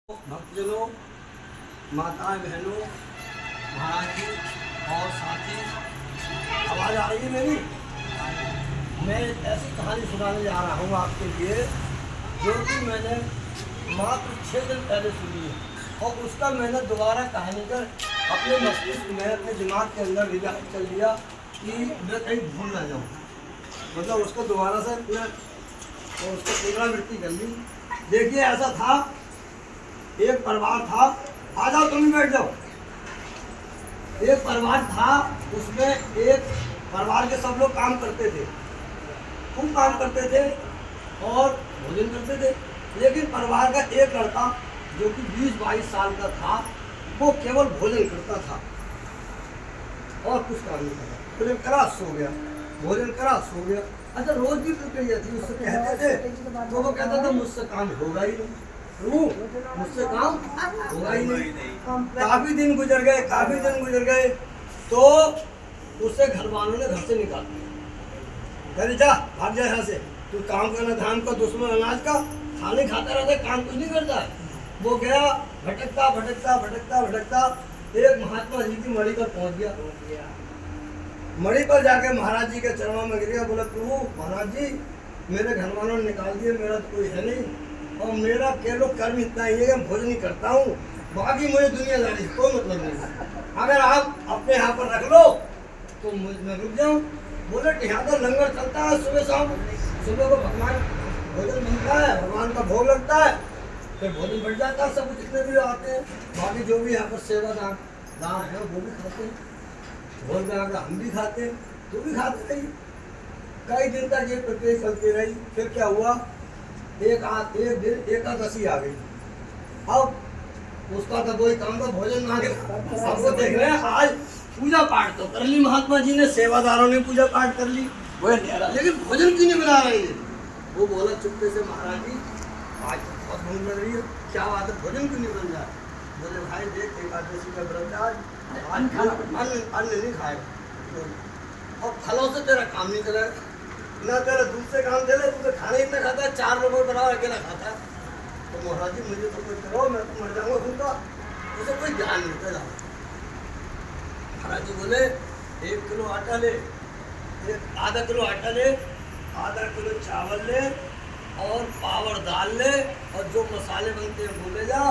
भक्तजनों, माताएं बहनों, महाराज जी और साथी, आवाज़ आ रही है मेरी? मैं ऐसी कहानी सुनाने जा रहा हूँ आपके लिए जो कि मैंने मात्र 6 दिन पहले सुनी है और उसका मैंने दोबारा कहानी कर अपने मस्तिष्क में, अपने दिमाग के अंदर रिकॉर्ड कर लिया कि मैं कहीं भूल ना जाऊँ। मतलब उसको दोबारा से मैं उसको पुनरावृत्ति कर ली। देखिए, ऐसा था, एक परिवार था। आ जाओ, तुम भी बैठ जाओ। एक परिवार था, उसमें एक परिवार के सब लोग काम करते थे, खूब काम करते थे और भोजन करते थे। लेकिन परिवार का एक लड़का जो कि 20-22 साल का था, वो केवल भोजन करता था और कुछ काम नहीं करता। भोजन करा, सो गया, भोजन करा, सो गया। अच्छा, रोज की प्रक्रिया थी। उससे कहते थे तो वो कहता था मुझसे काम होगा ही नहीं, मुझसे काम होगा ही नहीं। काफी दिन गुजर गए, काफी दिन गुजर गए तो उससे घर वालों ने घर से निकाल दिया। अरे जा, भाग जा यहाँ से, तू काम करना धाम का, दुश्मन अनाज का, खाने खाता रहता है, काम कुछ नहीं करता है। वो गया, भटकता भटकता भटकता भटकता एक महात्मा जी की मणि पर पहुंच गया। मणि पर जाके महाराज जी के चरणों में गिर गया। बोला, प्रभु महाराज जी, मेरे घर वालों ने निकाल दिए, मेरा तो कोई है नहीं और मेरा केवल कर्म इतना ही है कि भोजन ही करता हूँ, बाकी मुझे दुनियादारी से कोई मतलब नहीं। अगर आप अपने यहाँ पर रख लो तो मैं रुक जाऊँ। बोले, यहाँ तो लंगर चलता है सुबह शाम, सुबह को भगवान भोजन मिलता है, भगवान का भोग लगता है, फिर भोजन बढ़ जाता है। सब जितने भी आते हैं, बाकी जो भी यहाँ पर सेवादार है वो भी खाते हैं, भोज में आकर हम भी खाते हैं, तो भी खाते रही। कई दिन तक ये प्रक्रिया चलती रही। फिर क्या हुआ, एक दिन एकादशी आ गई। अब उसका तो कोई काम का भोजन मांगे, सबको देख रहे हैं। आज पूजा पाठ तो कर ली महात्मा जी ने, सेवादारों ने पूजा पाठ कर ली, लेकिन भोजन क्यों नहीं बना रही है? वो बोला चुपके से, महाराज जी आज बहुत भूख लग रही है, क्या बात है, भोजन क्यों नहीं बन रहा है? बोले, भाई देख, एकादशी का व्रत आज अन्न नहीं खाएगा और फलों से तेरा काम नहीं चलेगा, ना तेरा दूध से काम चले, तू तो खाना इतना खाता है, 4 लोगों को बनाओ, अकेला खाता है। तो महाराज जी मुझे तो कोई करो, मैं तो मर जाऊंगा उनका, उसे कोई ज्ञान नहीं चला। महाराज जी बोले, 1 किलो आटा ले, आधा किलो आटा ले, आधा किलो चावल ले और पावड़ दाल ले और जो मसाले बनते हैं वो ले जा।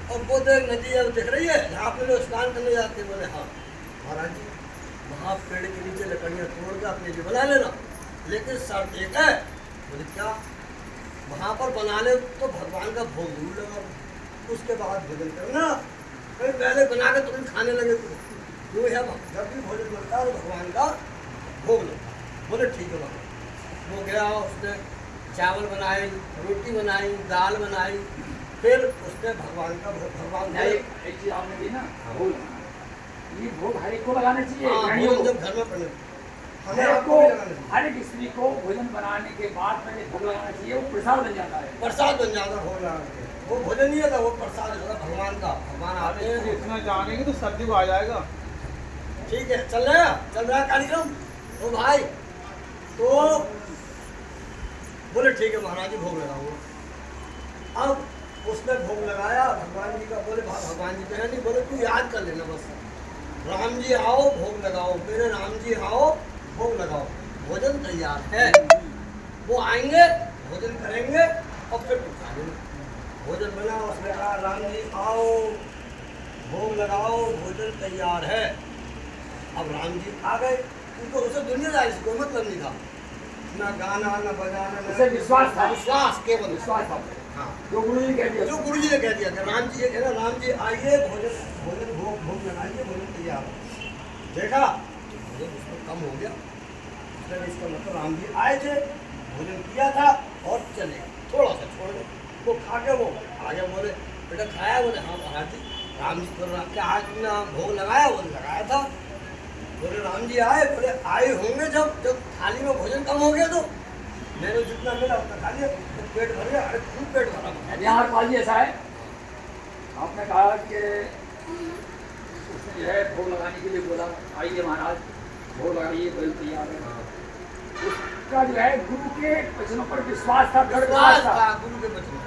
और वो देख, नदी जब दिख रही है जहाँ पे लोग स्नान करने जाते हैं। बोले, हाँ महाराज जी, वहाँ पेड़ के नीचे लकड़ियाँ तोड़ कर अपने लिए बना लेना, लेकिन शर्त एक है। बोले, क्या? वहाँ पर बना ले तो भगवान का भोग जरूर लगा, उसके बाद भोजन करना, कहीं पहले बना के तुम खाने लगे तो है, जब भी भोजन बनता है तो भगवान का भोग लगता है। बोले, ठीक है बाबा। वो गया, उसने चावल बनाए, रोटी बनाई, दाल बनाई, फिर उसने भगवान का भगवान एक चीज आपने दी ना, भोग, ये भोग हर एक को लगाना चाहिए। जब घर में पड़े हर एक स्त्री को भोजन बनाने के बाद पहले भोग लगाना चाहिए, वो प्रसाद बन जाता है। प्रसाद बन जाता है भोग लगाने, वो भोजन नहीं था, वो प्रसाद होता भगवान का। भगवान आते हैं, इतना जानेंगे तो सर्दी को आ जाएगा। ठीक है, चल रहा कार्यक्रम। तो भाई तो बोले, ठीक है महाराज जी, भोग लगाऊंगा। अब उसने भोग लगाया भगवान जी का। बोले, भगवान जी कहे नहीं, बोले तू याद कर लेना बस, राम जी आओ भोग लगाओ, मेरे राम जी आओ भोग लगाओ, भोजन तैयार है। वो आएंगे, भोजन करेंगे और फिर तू खा लेना। भोजन बना, उसने कहा, राम जी आओ भोग लगाओ, भोजन तैयार है। अब राम जी आ गए, उनको उसे दुनियादारी से कोई मतलब नहीं था, ना गाना ना बजाना, उसे विश्वास था, विश्वास, केवल विश्वास था। हाँ, जो गुरु जी कह दिया, जो गुरु जी ने कह दिया कि राम जी ये कह रहे, राम जी आइए, भोजन भोग लगाइए, भोजन तैयार है। देखा, भोजन उसको कम हो गया, इसका मतलब राम जी आए थे, भोजन किया था और चले, थोड़ा सा छोड़ गए। वो खा के वो आगे, बोले, बेटा खाया? बोले, हाँ महाराज जी। राम जी बोल रहा, क्या आज तुमने भोग लगाया? बोले, लगाया था। बोले, राम जी आए? बोले, आए होंगे जब थाली में भोजन कम हो गया तो मैंने जितना मिला उतना खा लिया, तो पेट भर गया। अरे खूब पेट भरा। यहाँ पाल जी ऐसा है, आपने कहा कि उसने जो है भोग लगाने के लिए बोला, आइए महाराज भोग लगाइए, भोजन तैयार है। उसका जो है गुरु के वचनों पर विश्वास था, दृढ़ विश्वास था। गुरु के वचन,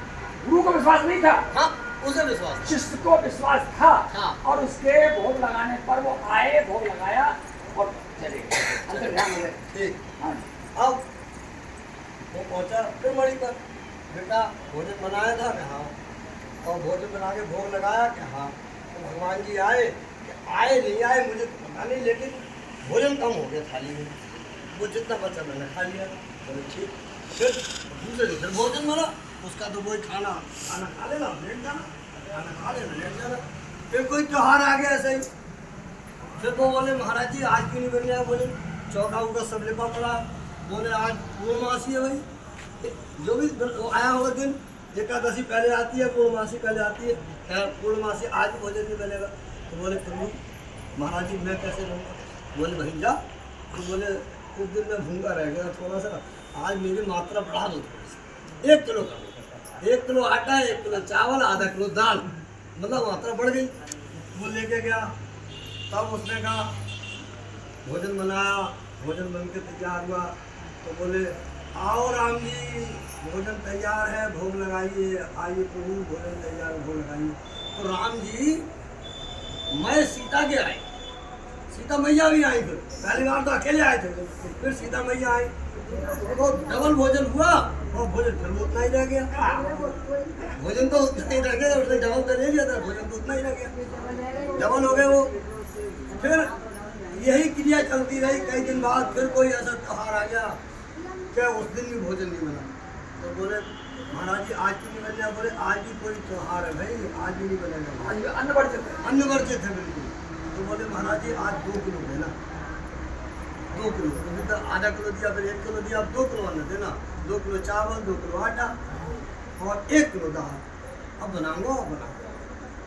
गुरु को विश्वास नहीं था। हाँ, उसे विश्वास जिसको विश्वास था हाँ। और उसके भोग लगाने पर वो आए, भोग लगाया और चले गए। अंदर ध्यान रहे। ठीक। हाँ। अब वो पहुंचा फिर मणि पर, बेटा भोजन बनाया था कि हाँ, और भोजन बना के भोग लगाया कि हाँ। तो भगवान जी आए कि आए नहीं आए मुझे तो पता नहीं, लेकिन भोजन कम हो गया थाली में, वो जितना बचा मैंने खा लिया। चलो ठीक। फिर दूसरे दिन फिर भोजन बना, उसका तो वही खाना खाना खा लेना, लेट जाना, खाना खा लेना, लेट जाना। फिर कोई त्योहार आ गया ऐसे ही, फिर वो बोले महाराज जी आज क्यों नहीं बन गया? बोले चौका उका सब लिपा पड़ा, बोले आज पूर्णमासी है भाई, जो भी वो आया होगा दिन, एकादशी पहले आती है, पूर्णमासी पहले आती है, खैर पूर्णमासी आज भोजन नहीं बनेगा। तो बोले प्रभु महाराज जी मैं कैसे रहूँगा? बोले भाई जा। तो बोले कुछ दिन में भूखा रह गया थोड़ा सा, आज मेरी मात्रा बढ़ा दो थोड़ी सी, 1 किलो कर दो, 1 किलो आटा, 1 किलो चावल, आधा किलो दाल, मतलब मात्रा बढ़ गई। वो लेके गया, तब उसने कहा भोजन बनाया, भोजन बन के तैयार हुआ। तो बोले आओ राम जी भोजन तैयार है, भोग लगाइए, आइए प्रभु भोजन तैयार है, भोग लगाइए। तो राम जी मैं सीता के आए, सीता मैया भी आई, फिर पहली बार तो अकेले आए थे, फिर सीता मैया आई, तो डबल भोजन हुआ और भोजन फिर वो उतना ही रह गया। भोजन तो उतना ही रह गया, उसने डबल तो ले लिया था, भोजन तो उतना ही रह गया, डबल हो गए वो। फिर यही क्रिया चलती रही। कई दिन बाद फिर कोई ऐसा त्योहार आ गया क्या उस दिन भी भोजन नहीं बना। तो बोले महाराज जी आज क्यों नहीं बन गया? बोले आज भी कोई त्योहार है भाई, आज भी नहीं बनेगा, आज अन्न वर्जित है। अन्न वर्जित है बिल्कुल। तो बोले महाराज जी आज 2 किलो देना, 2 किलो, तो आधा किलो दिया, फिर 1 किलो दिया, अब 2 किलो अन्न देना, 2 किलो चावल, 2 किलो आटा और 1 किलो दाल। अब बनाऊंगा, बना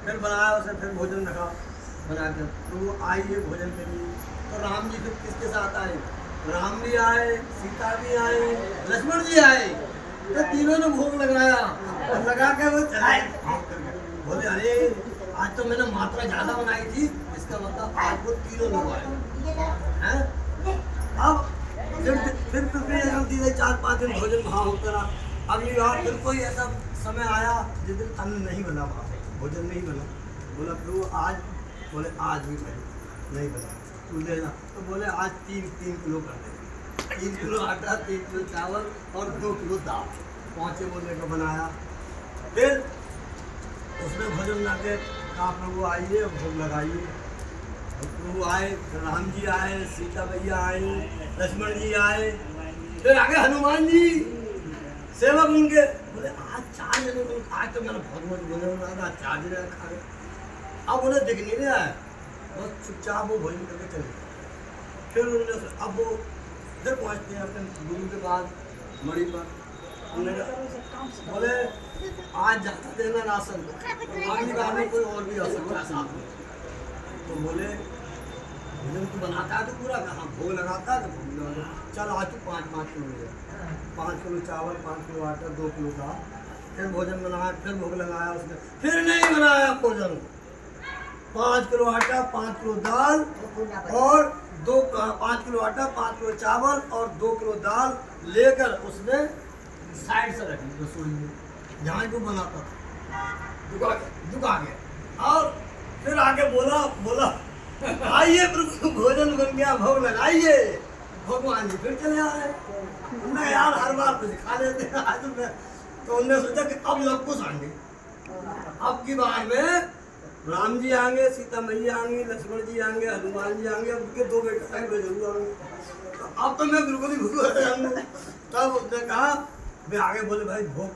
फिर बनाया उसे, फिर भोजन रखा बना कर। तो वो आइए भोजन के लिए। तो राम जी फिर किसके साथ आए? राम भी आए, सीता भी आए, लक्ष्मण जी आए, तो तीनों ने भोग लगाया और लगा के वो चलाए। बोले अरे आज तो मैंने मात्रा ज्यादा बनाई थी, इसका मतलब आज वो तीनों लोग आए हैं। अब फिर प्रक्रिया चलती रही, 4-5 दिन भोजन वहाँ होता रहा। अगली बार फिर कोई ऐसा समय आया जिस दिन अन्न नहीं बना, वहाँ भोजन नहीं बना। बोला प्रभु आज, बोले आज भी नहीं बना, तू ले जा। तो बोले आज 3 किलो कर दे, 3 किलो आटा, 3 किलो चावल और 2 किलो दाल, पहुँचे बोले का बनाया। फिर उसमें भोजन बना के कहा प्रभु आइए भोग लगाइए। प्रभु आए, राम जी आए, सीता मैया आई, लक्ष्मण जी आए, फिर आगे हनुमान जी सेवक उनके। बोले आज 4 जने, आज तो मैंने बहुत भोजन बनाया, आज 4 जने खा गए। अब उन्हें दिख नहीं रहा है, बस चुपचाप वो भोजन करके चले गए। फिर उन्होंने अब वो इधर पहुँचते हैं अपने गुरु के पास मणि पर। उन्होंने बोले आज ज़्यादा देना राशन, अगली बार में कोई और भी आ सकता है साथ में। तो बोले भोजन तो बनाता है तो पूरा, कहाँ भोग लगाता है तो भोग लगा, चल आज तू 5-5 किलो ले, 5 किलो चावल, 5 किलो आटा, 2 किलो दाल। फिर भोजन बनाया, फिर भोग लगाया उसने, फिर नहीं बनाया भोजन। 5 किलो आटा, 5 किलो दाल और 5 किलो आटा, 5 किलो चावल और 2 किलो दाल लेकर उसने साइड से रखी रसोई में, जहाँ जो बनाता था, दुका गया। और फिर आके बोला आइए प्रभु भोजन बन गया, भोग लगाइए। भगवान जी फिर चले आ रहे, उन्हें यार हर बार कुछ खा लेते हैं आज में। तो उन्होंने सोचा कि अब लोग कुछ आएंगे, अब की बार में राम जी आएंगे, सीता मैया आएंगे, लक्ष्मण जी आएंगे, हनुमान जी आएंगे, उनके 2 बेटे आएंगे, जरूर आएंगे। तो अब तो मैं बिल्कुल ही भूखा रहूँगा। तब उसने कहा वे आगे बोले भाई भोग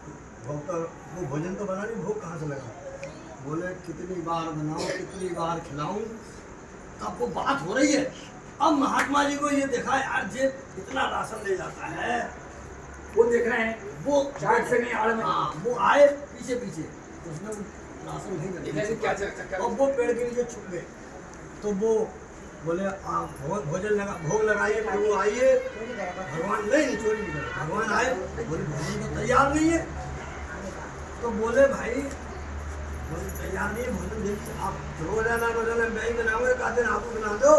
का वो भोजन तो बना नहीं, भोग कहाँ से लगा? बोले कितनी बार बनाऊँ, कितनी बार खिलाऊँ। तब वो बात हो रही है। अब महात्मा जी को ये देखा यार जे इतना राशन ले जाता है, वो देख रहे हैं, वो चाट से नहीं आड़ में। हाँ वो आए पीछे पीछे, उसने राशन नहीं देखा कर क्या चक्कर। अब वो पेड़ के नीचे छुप गए। तो वो बोले आप भोजन लगा, भोग लगाइए, प्रभु आइए। भगवान नहीं चोरी नहीं करे, भगवान आए, बोले भोजन तो तैयार नहीं है। तो बोले भाई भोजन तैयार नहीं है, भोजन देखिए आप रोजाना मैं ही बनाऊंगा, एक आध दिन आप बना दो,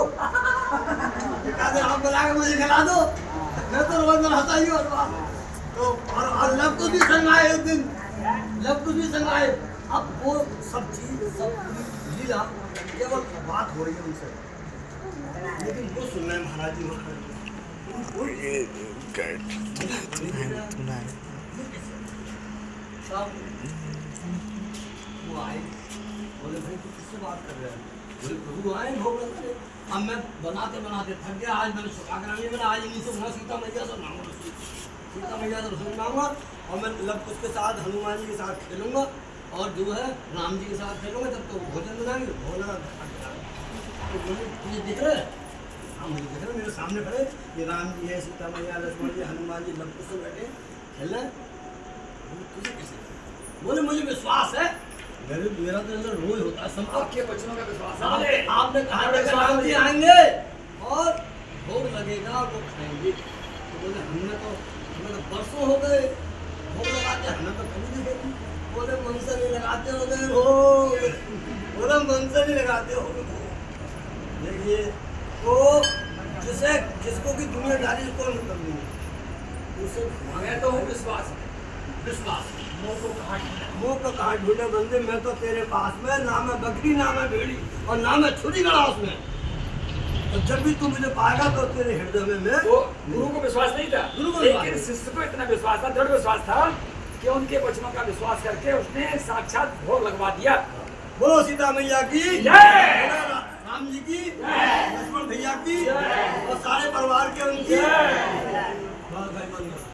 एक आध दिन आप बना के मुझे खिला दो, मैं तो रोज बनाता ही हूँ। तो और लब कुछ भी संग आए उस दिन, लब कुछ भी संग आए। अब वो सब चीज सब पूरी लीला केवल बात हो रही है उनसे, लेकिन वो सुन रहे हैं महाराज जी सब वो आए, बोले भाई तू किससे बात कर रहे हैं? बोले प्रभु आए भोग लगाने। अब मैं बनाते बनाते थक गया, आज मैंने सुखा करानी, मैंने आज इन्हीं से वहाँ सीता मैया से मांगूंगा, सीता मैया से रसोई मांगूंगा और मैं लव उसके साथ हनुमान जी के साथ खेलूंगा और जो है राम जी के साथ खेलूंगा, जब तो भोजन बनाएंगे भोजन। तो बोले तुझे दिख रहे? हाँ मुझे दिख रहे, मेरे सामने खड़े ये राम जी है, सीता मैया, लक्ष्मण जी, हनुमान जी, लव कुश से बैठे खेल रहे। तुझे कैसे? बोले मुझे विश्वास है, मेरा तो अंदर रोज होता है सब आपके बच्चों का विश्वास है। आपने कहा था राम जी आएंगे और भोग लगेगा वो खाएंगे। तो बोले हमें तो बरसों हो गए भोग लगाते, हमें तो कभी नहीं देखी। बोले मन से नहीं लगाते हो गए हो, बोले मन से नहीं लगाते हो। देखिए तो जिसको की दुनियादारी को मतलब नहीं उसे मैं तो हूँ विश्वास विश्वास मुँह को कहा ढूंढे बंदे, मैं तो तेरे पास में, ना मैं बकरी ना मैं भेड़ी और ना मैं छुरी गड़ा उसमें। तो जब भी तू मुझे पाएगा तो तेरे हृदय में मैं तो गुरु को विश्वास नहीं था, गुरु को लेकिन शिष्य को इतना विश्वास था, दृढ़ विश्वास था कि उनके वचनों का विश्वास करके उसने साक्षात भोग लगवा दिया। बोलो सीता मैया की जय, राम जी की, लक्ष्मण भैया की और सारे परिवार के उनकी।